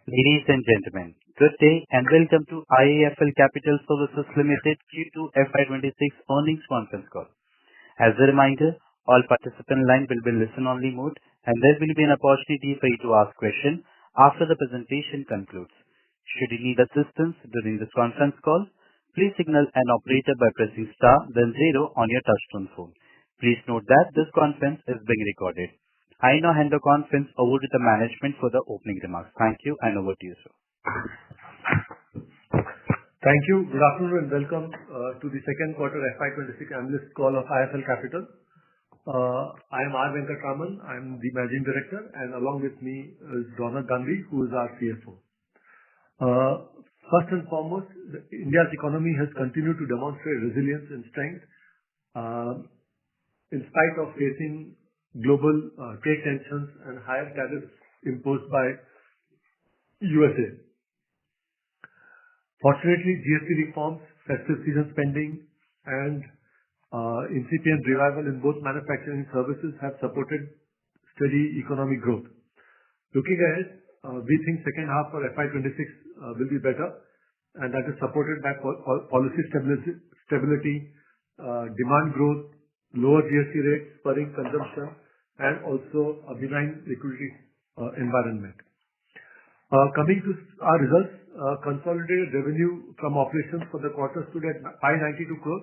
Ladies and gentlemen, good day and welcome to IIFL Capital Services Limited Q2 FY26 earnings conference call. As a reminder, all participant lines will be in listen-only mode, and there will be an opportunity for you to ask questions after the presentation concludes. Should you need assistance during this conference call, please signal an operator by pressing star then zero on your touchtone phone. Please note that this conference is being recorded. I now hand the conference over to the management for the opening remarks. Thank you, and over to you, sir. Thank you. Good afternoon and welcome to the second quarter FY26 analyst call of IIFL Capital. I am R. Venkatraman. I am the Managing Director, and along with me is Ronak Gandhi, who is our CFO. First and foremost, India's economy has continued to demonstrate resilience and strength in spite of facing global trade tensions and higher tariffs imposed by USA. Fortunately, GST reforms, festive season spending, and incipient revival in both manufacturing and services have supported steady economic growth. Looking ahead, we think second half for FY26 will be better, and that is supported by policy stability, demand growth, lower GST rates, spurring consumption, and also a benign liquidity environment. Coming to our results, consolidated revenue from operations for the quarter stood at 592 crores,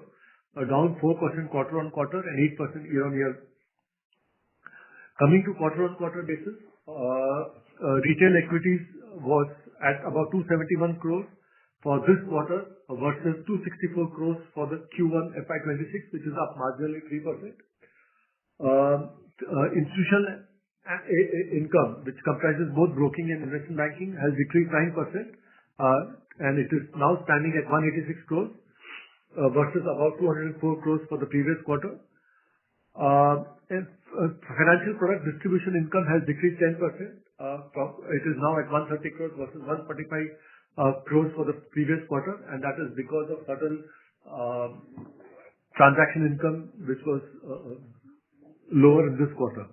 down 4% quarter-on-quarter and 8% year-on-year. Coming to quarter-on-quarter basis, retail equities was at about 271 crores for this quarter versus 264 crores for the Q1 FY26, which is up marginally 3%. Institutional income, which comprises both broking and investment banking, has decreased 9%, and it is now standing at 186 crores versus about 204 crores for the previous quarter. Financial product distribution income has decreased 10%. It is now at 130 crores versus 145 crores for the previous quarter, and that is because of certain transaction income which was lower in this quarter.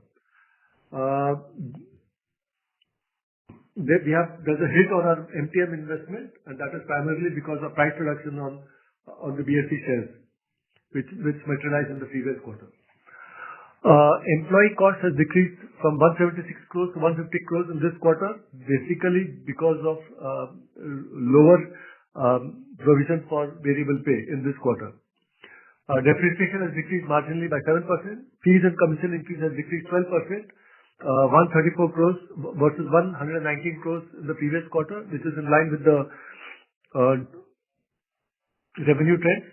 There's a hit on our MTM investment, and that is primarily because of price reduction on the BSE shares, which materialized in the previous quarter. Employee cost has decreased from 176 crores to 150 crores in this quarter, basically because of lower provision for variable pay in this quarter. Depreciation has decreased marginally by 7%. Fees and commission increase has decreased 12%, 134 crores versus 119 crores in the previous quarter, which is in line with the revenue trends.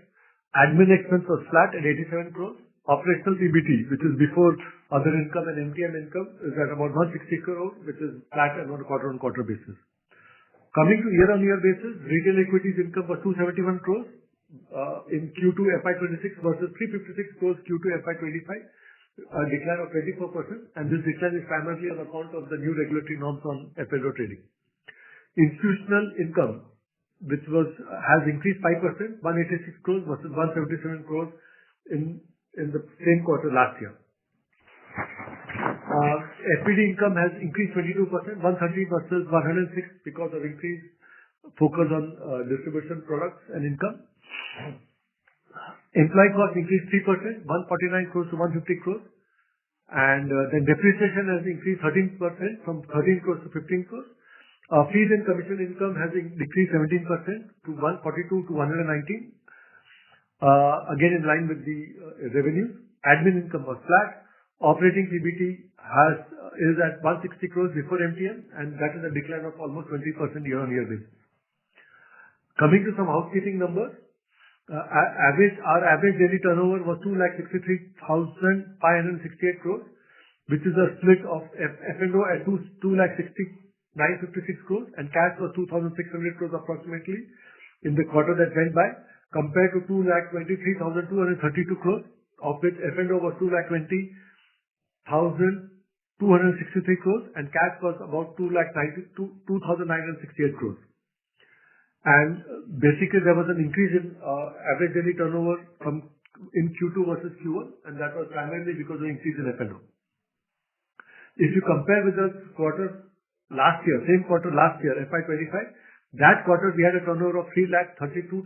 Admin expense was flat at 87 crores. Operational PBT, which is before other income and MTM income, is at about 160 crores, which is flat on a quarter-on-quarter basis. Coming to year-on-year basis, retail equities income was 271 crores in Q2 FY26 versus 356 crores Q2 FY25, a decline of 24%, and this decline is primarily on account of the new regulatory norms on FLO trading. Institutional income, which has increased 5%, 186 crores versus 177 crores in the same quarter last year. FPD income has increased 22%, 130 versus 106 because of increased focus on distribution products and income. Employee cost increased 3%, 149 crores to 150 crores, and then depreciation has increased 13% from 13 crores to 15 crores. Fees and commission income has decreased 17% to 142 to 119, again in line with the revenues. Admin income was flat. Operating PBT is at 160 crores before MTM, and that is a decline of almost 20% year-on-year basis. Coming to some housekeeping numbers, our average daily turnover was 2,63,568 crores, which is a split of F&O at 2,60,956 crores, and cash was 2,600 crores approximately in the quarter that went by, compared to 2,23,232 crores, of which F&O was 2,20,263 crores, and cash was about 2,968 crores. And basically, there was an increase in average daily turnover in Q2 versus Q1, and that was primarily because of increase in F&O. If you compare with the quarter last year, same quarter last year, FY25, that quarter we had a turnover of 3,32,186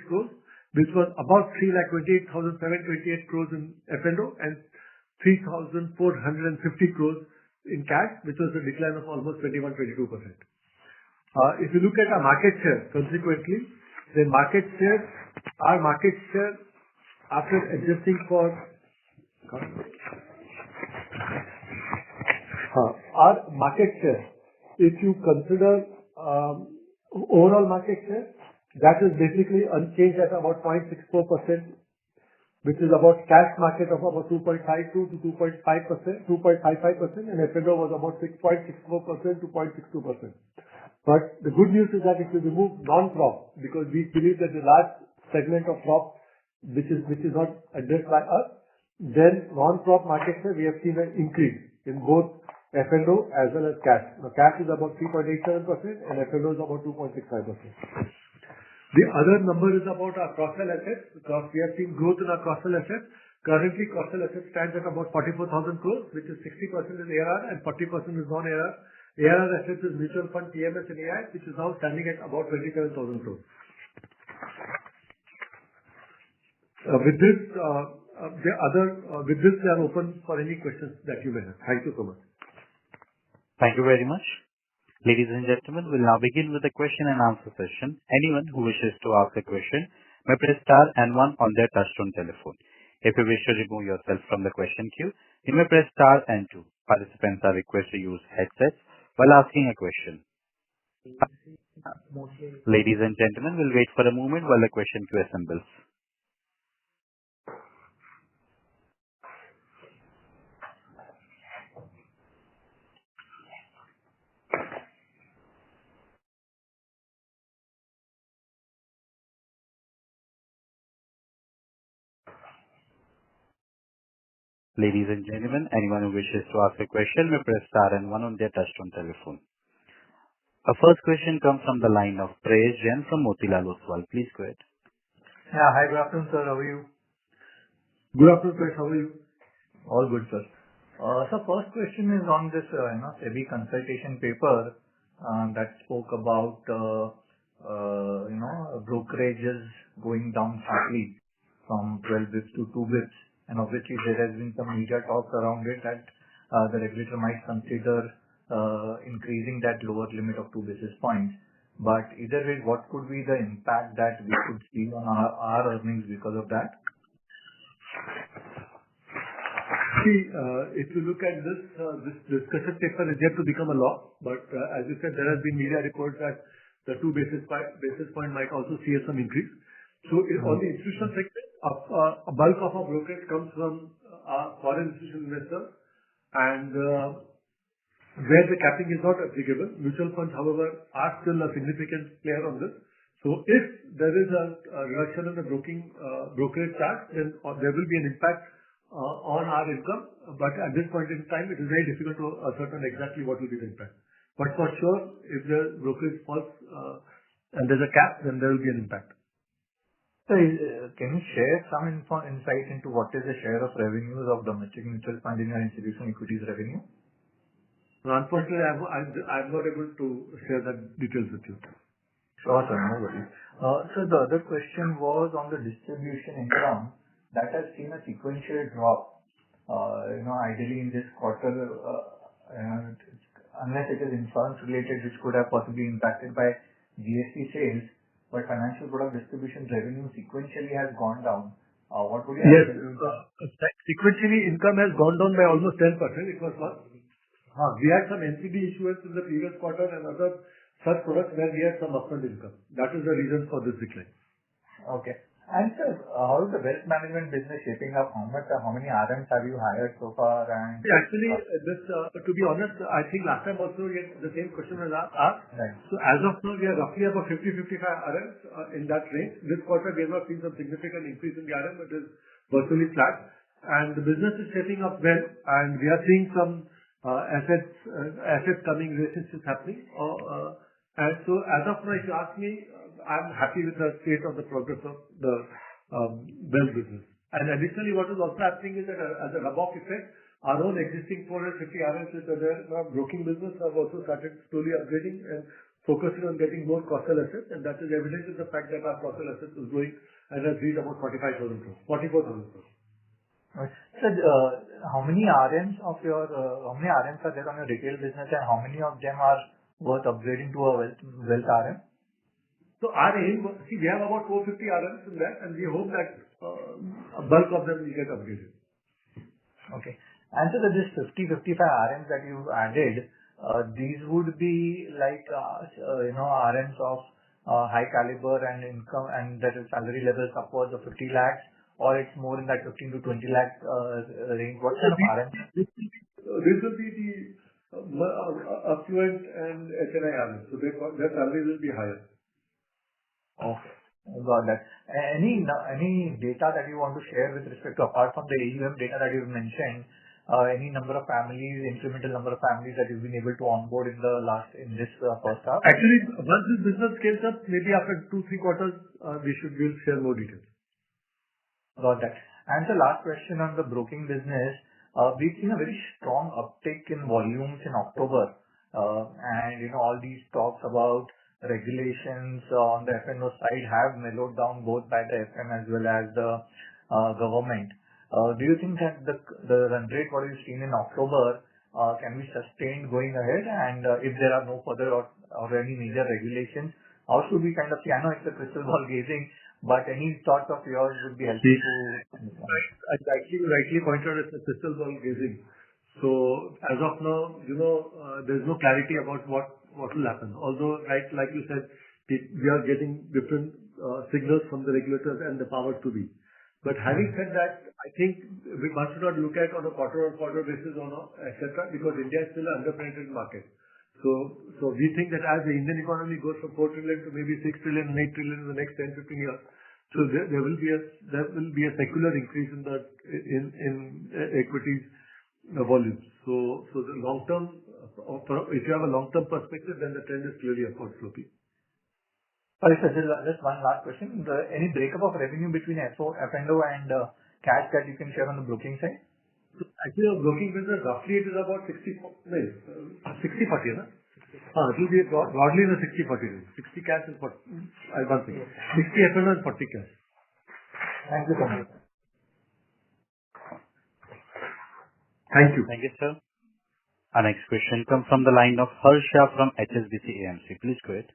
crores, which was about 3,28,728 crores in F&O and 3,450 crores in cash, which was a decline of almost 21-22%. If you look at our market share, consequently, the our market share after adjusting for our market share, if you consider overall market share, that is basically unchanged at about 0.64%, which is about cash market of about 2.52 to 2.5%, 2.55%, and F&O was about 6.64% to 0.62%. But the good news is that if you remove non-crop, because we believe that the large segment of crop which is not addressed by us, then non-crop market share we have seen an increase in both F&O as well as cash. Now cash is about 3.87% and F&O is about 2.65%. The other number is about our cross-sell assets, because we have seen growth in our cross-sell assets. Currently, cross-sell assets stands at about 44,000 crores, which is 60% is ARR and 40% is non-ARR. ARR assets is mutual fund, TMS and AI, which is now standing at about 27,000 crores. With this, we are open for any questions that you may have. Thank you so much. Thank you very much. Ladies and gentlemen, we'll now begin with the question and answer session. Anyone who wishes to ask a question may press star and one on their touchtone telephone. If you wish to remove yourself from the question queue, you may press star and two. Participants are requested to use headsets while asking a question. Ladies and gentlemen, we'll wait for a moment while the question queue assembles. Ladies and gentlemen, anyone who wishes to ask a question may press star and one on their touchtone telephone. Our first question comes from the line of Prayesh Jain from Motilal Oswal. Please go ahead. Yeah. Hi, good afternoon, sir. How are you? Good afternoon, Prayesh. How are you? All good, sir. So first question is on this, SEBI consultation paper that spoke about, brokerages going down sharply from 12 bits to 2 bits. And obviously there has been some media talk around it that the regulator might consider increasing that lower limit of 2 basis points. But either way, what could be the impact that we could see on our earnings because of that? See, if you look at this discussion paper is yet to become a law. But as you said, there has been media reports that the 2 basis point might also see some increase. So on the institutional sector, a bulk of our brokerage comes from foreign institutional investors, and where the capping is not applicable. Mutual funds, however, are still a significant player on this. So if there is a reduction in the brokerage charge, then there will be an impact on our income. But at this point in time, it is very difficult to ascertain exactly what will be the impact. But for sure, if the brokerage falls and there's a cap, then there will be an impact. So, can you share some insight into what is the share of revenues of domestic mutual fund in your institutional equities revenue? Unfortunately, I'm not able to share that details with you. Sure, sir. No worries. So the other question was on the distribution income that has seen a sequential drop. Ideally in this quarter, unless it is insurance related, which could have possibly impacted by GST sales. But financial product distribution revenue sequentially has gone down. What would you say? Yes. Sequentially, income has gone down by almost 10%. It was not. We had some NCD issuance in the previous quarter and other such products where we had some upfront income. That is the reason for this decline. Okay. And sir, how is the wealth management business shaping up? How many RMs have you hired so far? And actually, to be honest, I think last time also the same question was asked. Right. So as of now, we are roughly about 50-55 RMs in that range. This quarter, we have not seen some significant increase in the RM. It is virtually flat. And the business is shaping up well. And we are seeing some assets coming, relationships happening. And so as of now, if you ask me, I'm happy with the state of the progress of the wealth business. And additionally, what is also happening is that as a rub-off effect, our own existing 450 RMs which are there in our broking business have also started slowly upgrading and focusing on getting more cross-sell assets, and that is evident in the fact that our cross-sell assets is growing and has reached about 44,000 crores. Sir, how many RMs are there on your retail business, and how many of them are worth upgrading to a wealth RM? So our aim, we have about 450 RMs in that, and we hope that a bulk of them will get upgraded. Okay. And so this 55 RMs that you've added, these would be like, RMs of high caliber and income, and that is salary levels upwards of 50 lakhs, or it's more in that 15 to 20 lakhs range. What kind of RMs? This will be the affluent and HNI RMs. So their salaries will be higher. Okay. Got that. Any data that you want to share with respect to, apart from the AUM data that you've mentioned, any number of families, incremental number of families that you've been able to onboard in this first half? Actually, once this business scales up, maybe after 2-3 quarters, we'll share more details. Got that. And the last question on the broking business, we've seen a very strong uptick in volumes in October, and all these talks about regulations on the F&O side have mellowed down both by the FM as well as the government. Do you think that the run rate what we've seen in October can be sustained going ahead? And if there are no further or any major regulations, how should we kind of see? I know it's a crystal ball gazing, but any thoughts of yours would be helpful to understand. Right. Rightly pointed out, it's a crystal ball gazing. So as of now, there's no clarity about what will happen. Although, like you said, we are getting different signals from the regulators and the powers to be. But having said that, I think one should not look at on a quarter-on-quarter basis etc., because India is still an under-penetrated market. So we think that as the Indian economy goes from 4 trillion to maybe 6 trillion and 8 trillion in the next 10-15 years, so there will be a secular increase in equities volumes. So the long term, if you have a long term perspective, then the trend is clearly upward sloping. Sorry, sir, just one last question. Any breakup of revenue between F&O and cash that you can share on the broking side? So actually, our broking business, roughly it is about 60-40, no? It will be broadly in the 60-40 range. 60 cash and 40, one thing. 60 F&O and 40 cash. Thank you so much. Thank you. Thank you, sir. Our next question comes from the line of Harsha from HSBC AMC. Please go ahead.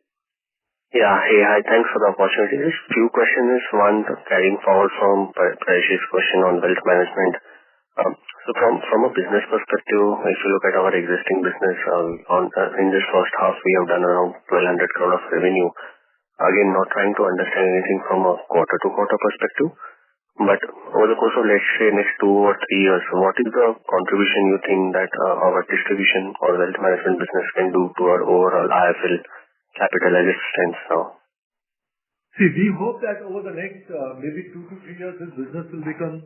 Yeah. Hey, hi. Thanks for the opportunity. Just few questions. One, carrying forward from Paresh's question on wealth management. So from a business perspective, if you look at our existing business, in this first half, we have done around 1,200 crore of revenue. Again, not trying to understand anything from a quarter-to-quarter perspective, but over the course of, let's say, next 2 or 3 years, what is the contribution you think that our distribution or wealth management business can do to our overall IIFL capital as it stands now? See, we hope that over the next maybe 2 to 3 years, this business will become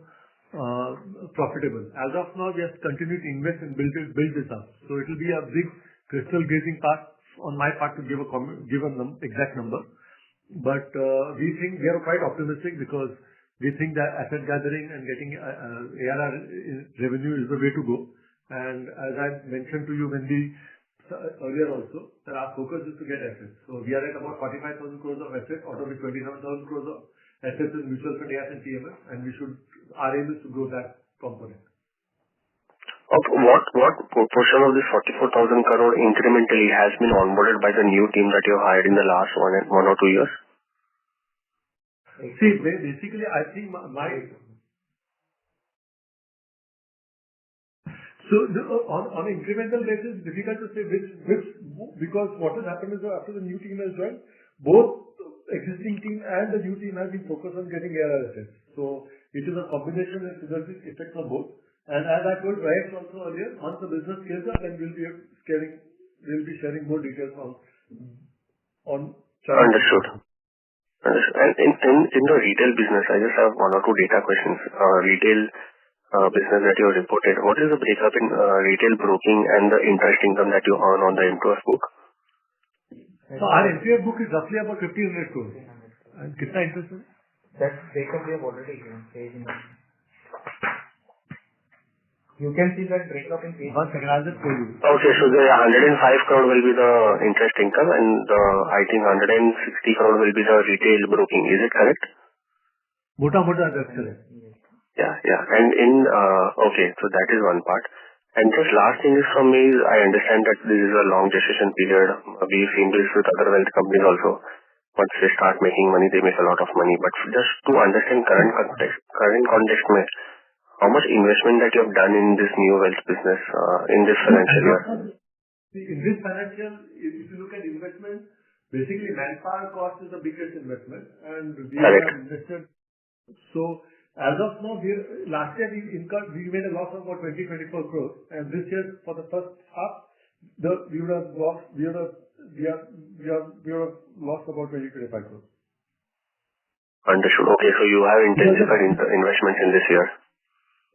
profitable. As of now, we have continued to invest and build this up. So it will be a big crystal gazing part on my part to give an exact number. But we are quite optimistic because we think that asset gathering and getting ARR revenue is the way to go. And as I mentioned to you earlier also, that our focus is to get assets. So we are at about 45,000 crores of assets, out of which 27,000 crores of assets in mutual fund, AIF and TMS, and our aim is to grow that component. Okay. What proportion of this 44,000 crore incrementally has been onboarded by the new team that you have hired in the last 1 or 2 years? See, basically, I think on an incremental basis, difficult to say which, because what has happened is that after the new team has joined, both existing team and the new team have been focused on getting ARR assets. So it is a combination and synergistic effect on both. And as I told Rayesh also earlier, once the business scales up, then we'll be sharing more details on. Understood. And in the retail business, I just have 1 or 2 data questions. Retail business that you have reported, what is the breakup in retail broking and the interest income that you earn on the MTF book? So our MTF book is roughly about 1,500 crores. And kitna interest is? That breakup we have already given. You can see that breakup in page. One second, I'll just tell you. Okay, so the 105 crore will be the interest income and I think 160 crore will be the retail broking. Is it correct? Mota, that's correct. Yeah. And okay, so that is one part. And just last thing is from me, I understand that this is a long gestation period. We've seen this with other wealth companies also. Once they start making money, they make a lot of money. But just to understand current context में, how much investment that you have done in this new wealth business in this financial year? In this financial, if you look at investment, basically manpower cost is the biggest investment, and we have invested. So as of now, last year we made a loss of about 24 crores, and this year for the first half, we would have lost about 25 crores. Understood. Okay, so you have intensified investments in this year.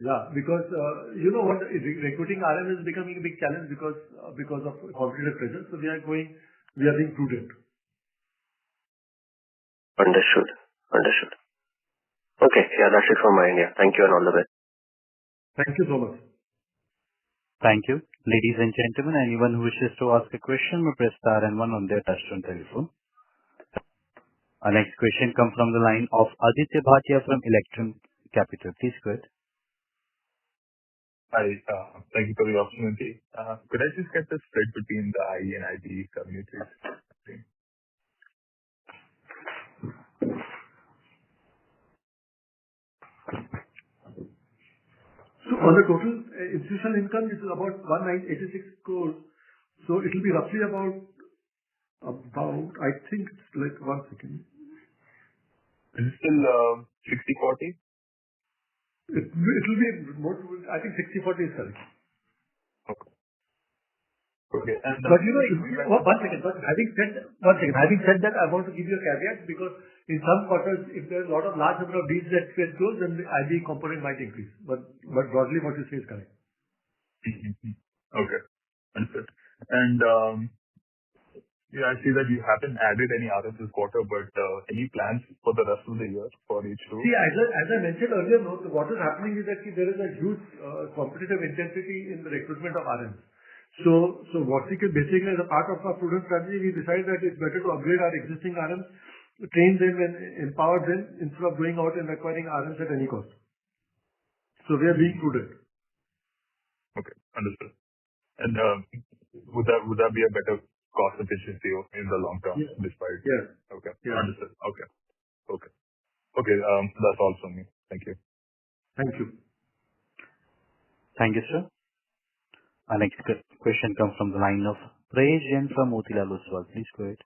Yeah, because you know what, recruiting RM is becoming a big challenge because of competitive pressure. So we are being prudent. Understood. Okay, yeah, that's it from my end. Yeah, thank you and all the best. Thank you so much. Thank you. Ladies and gentlemen, anyone who wishes to ask a question may press star and one on their touchtone telephone. Our next question comes from the line of Aditya Bhatia from Electrum Capital. Please go ahead. Hi, thank you for the opportunity. Could I just get the spread between the IE and IB revenue, please? So on the total institutional income, this is about 1,986 crores. So it will be roughly about I think it's like 1 second. Is it still 60/40? It will be more. I think 60/40 is correct. Okay. And but you know, one second. But having said that, I want to give you a caveat because in some quarters, if there is a large number of deals that get closed, then the IB component might increase. But broadly, what you say is correct. Okay, understood. And yeah, I see that you haven't added any RMs this quarter, but any plans for the rest of the year for each two? See, as I mentioned earlier, what is happening is that there is a huge competitive intensity in the recruitment of RMs. So what we can basically, as a part of our prudent strategy, we decided that it's better to upgrade our existing RMs, train them and empower them instead of going out and acquiring RMs at any cost. So we are being prudent. Okay, understood. And would that be a better cost efficiency in the long term, despite? Yes. Okay. Yeah. Understood. Okay. That's all from me. Thank you. Thank you. Thank you, sir. Our next question comes from the line of Prayesh Jain from Motilal Oswal. Please go ahead.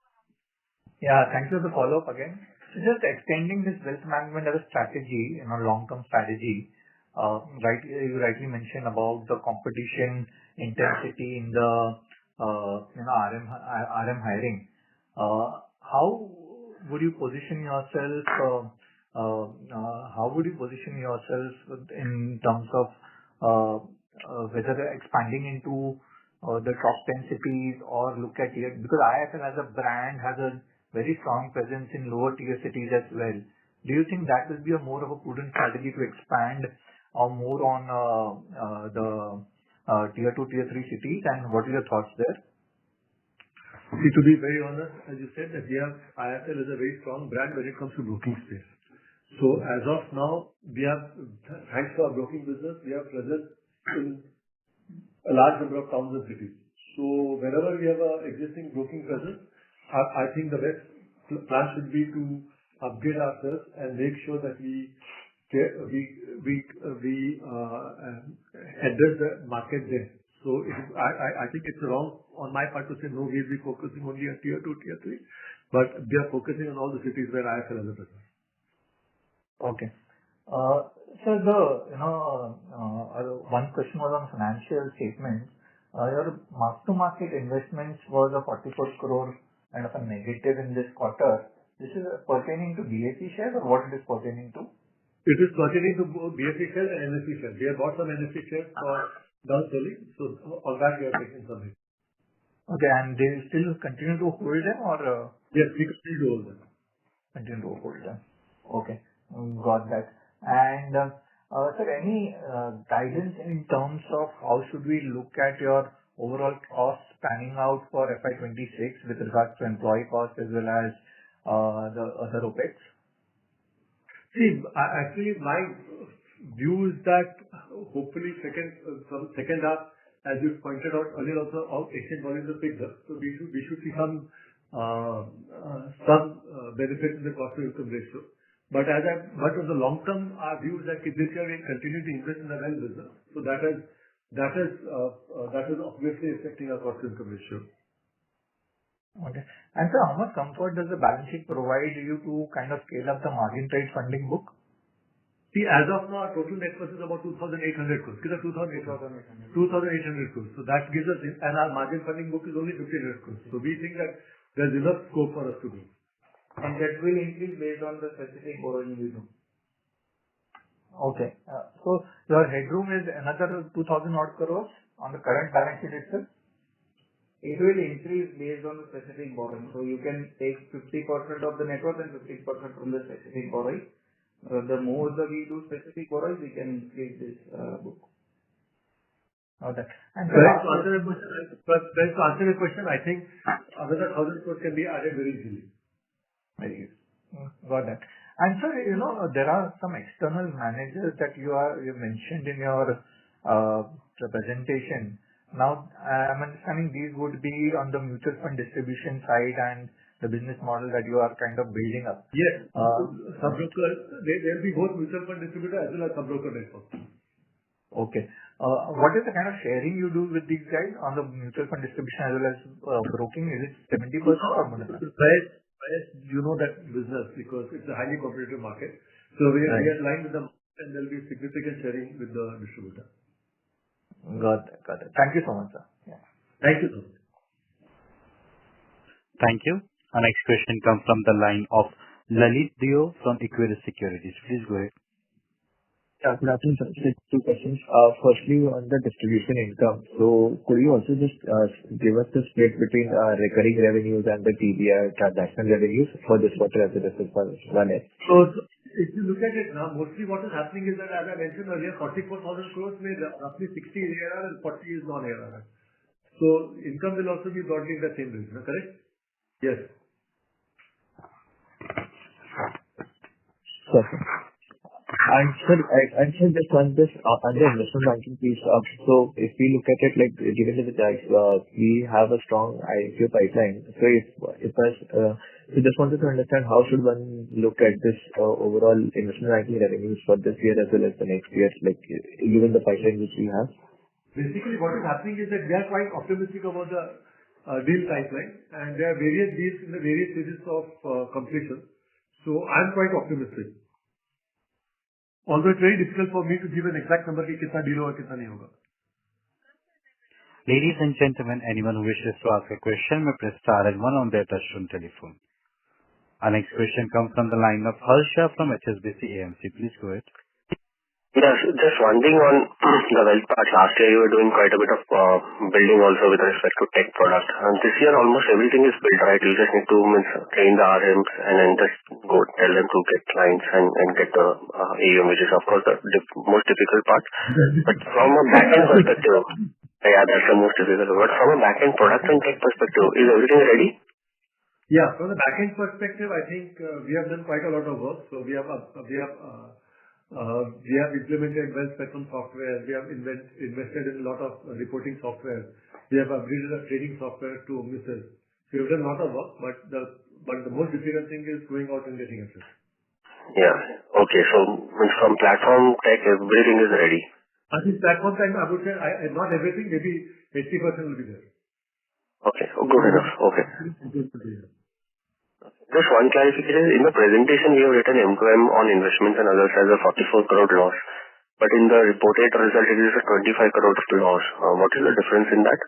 Yeah, thanks for the follow-up again. So just extending this wealth management as a strategy, long-term strategy, you rightly mentioned about the competition intensity in the RM hiring. How would you position yourself? How would you position yourself in terms of whether expanding into the top 10 cities or look at it? Because IIFL as a brand has a very strong presence in lower tier cities as well. Do you think that will be more of a prudent strategy to expand or more on the tier 2, tier 3 cities? And what are your thoughts there? See, to be very honest, as you said, that IIFL is a very strong brand when it comes to broking space. So as of now, thanks to our broking business, we have presence in a large number of towns and cities. So wherever we have an existing broking presence, I think the best plan should be to upgrade ourselves and make sure that we address the market there. So I think it's wrong on my part to say no, we'll be focusing only on tier 2, tier 3, but we are focusing on all the cities where IIFL has a presence. Okay. So one question was on financial statements. Your mark-to-market investments was a 44 crore kind of a negative in this quarter. This is pertaining to BSE shares or what it is pertaining to? It is pertaining to both BSE shares and NSE shares. We have bought some NSE shares for downselling, so on that we are taking some hit. Okay, and they still continue to hold them or? Yes, we continue to hold them. Continue to hold them. Okay, got that. And Sir, any guidance in terms of how should we look at your overall costs panning out for FY26 with regards to employee costs as well as the other OpEx? See, actually, my view is that hopefully from second half, as you pointed out earlier also, our exchange volumes are picked up. So we should see some benefit in the cost to income ratio. But on the long term, our view is that this year we'll continue to invest in the wealth business. So that is obviously affecting our cost to income ratio. Okay. And sir, how much comfort does the balance sheet provide you to kind of scale up the margin trade funding book? See, as of now, our total net worth is about 2,800 crores. 2,800 crores. So that gives us, and our margin funding book is only 1,500 crores. So we think that there's enough scope for us to grow. And that will increase based on the specific borrowing we do. Okay. So your headroom is another 2,000 odd crores on the current balance sheet itself? It will increase based on the specific borrowing. So you can take 50% of the net worth and 50% from the specific borrowing. The more we do specific borrowing, we can increase this book. Okay. And to answer your question, I think another 1,000 crores can be added very easily. Very good. Got that. And sir, there are some external managers that you mentioned in your presentation. Now, I'm understanding these would be on the mutual fund distribution side and the business model that you are kind of building up. Yes. Sub-broker, there will be both mutual fund distributor as well as sub-broker network. Okay. What is the kind of sharing you do with these guys on the mutual fund distribution as well as broking? Is it 70% or more than that? You know that business because it's a highly competitive market. So we are aligned with them and there will be significant sharing with the distributor. Got it. Thank you so much, sir. Yeah. Thank you, sir. Thank you. Our next question comes from the line of Lalit Dio from Equirus Securities. Please go ahead. Yeah, good afternoon, sir. So two questions. Firstly, on the distribution income. So could you also just give us the split between recurring revenues and the TBR transactional revenues for this quarter as well as this one? So if you look at it now, mostly what is happening is that, as I mentioned earlier, 44,000 crores made roughly 60 ARR and 40 is non-ARR. So income will also be broadly in the same range, correct? Yes. Perfect. And sir, just on this, on the investment banking piece, so if we look at it, like, given that we have a strong IPO pipeline, so we just wanted to understand how should one look at this overall investment banking revenues for this year as well as the next year, like, given the pipeline which we have? Basically, what is happening is that we are quite optimistic about the deal pipeline, and there are various deals in the various stages of completion. So I'm quite optimistic. Although it's very difficult for me to give an exact number कि कितना deal होगा कितना नहीं होगा. Ladies and gentlemen, anyone who wishes to ask a question may press star and one on their touchtone telephone. Our next question comes from the line of Harsha from HSBC AMC. Please go ahead. Yes, just one thing on the wealth part. Last year you were doing quite a bit of building also with respect to tech product. And this year almost everything is built, right? You just need to train the RMs and then just go tell them to get clients and get the AUM, which is of course the most difficult part. But from a back-end perspective, yeah, that's the most difficult. But from a back-end product and tech perspective, is everything ready? Yeah, from the back-end perspective, I think we have done quite a lot of work. So we have implemented wealth spectrum software. We have invested in a lot of reporting software. We have upgraded the trading software to Omnisys. So we have done a lot of work, but the most difficult thing is going out and getting access. Yeah. Okay. So from platform tech, everything is ready. I think platform tech, I would say, not everything, maybe 80% will be there. Okay. Good enough. Okay. Just one clarification. In the presentation, we have written M2M on investments and others as a 44 crore loss. But in the reported result, it is a 25 crore loss. What is the difference in that?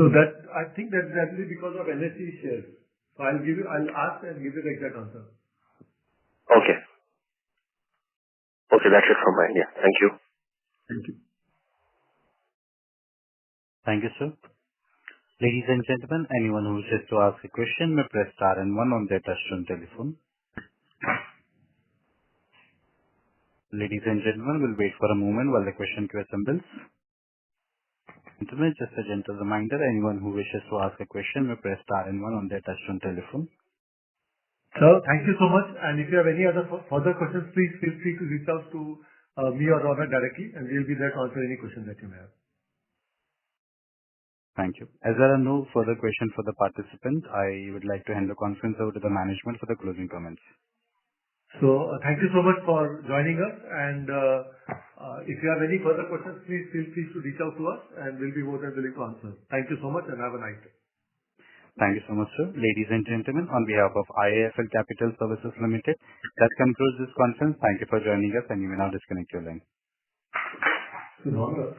So I think that's actually because of NSE shares. So I'll ask and give you the exact answer. Okay. Okay, that's it from my end. Yeah. Thank you. Thank you. Thank you, sir. Ladies and gentlemen, anyone who wishes to ask a question may press star and one on their touchtone telephone. Ladies and gentlemen, we'll wait for a moment while the question queue assembles. Gentlemen, just a gentle reminder, anyone who wishes to ask a question may press star and one on their touchtone telephone. Sir, thank you so much. And if you have any other further questions, please feel free to reach out to me or Robert directly, and we'll be there to answer any questions that you may have. Thank you. As there are no further questions for the participants, I would like to hand the conference over to the management for the closing comments. So thank you so much for joining us. And if you have any further questions, please feel free to reach out to us, and we'll be more than willing to answer. Thank you so much, and have a nice day. Thank you so much, sir. Ladies and gentlemen, on behalf of IIFL Capital Services Limited, that concludes this conference. Thank you for joining us, and you may now disconnect your line. Good morning.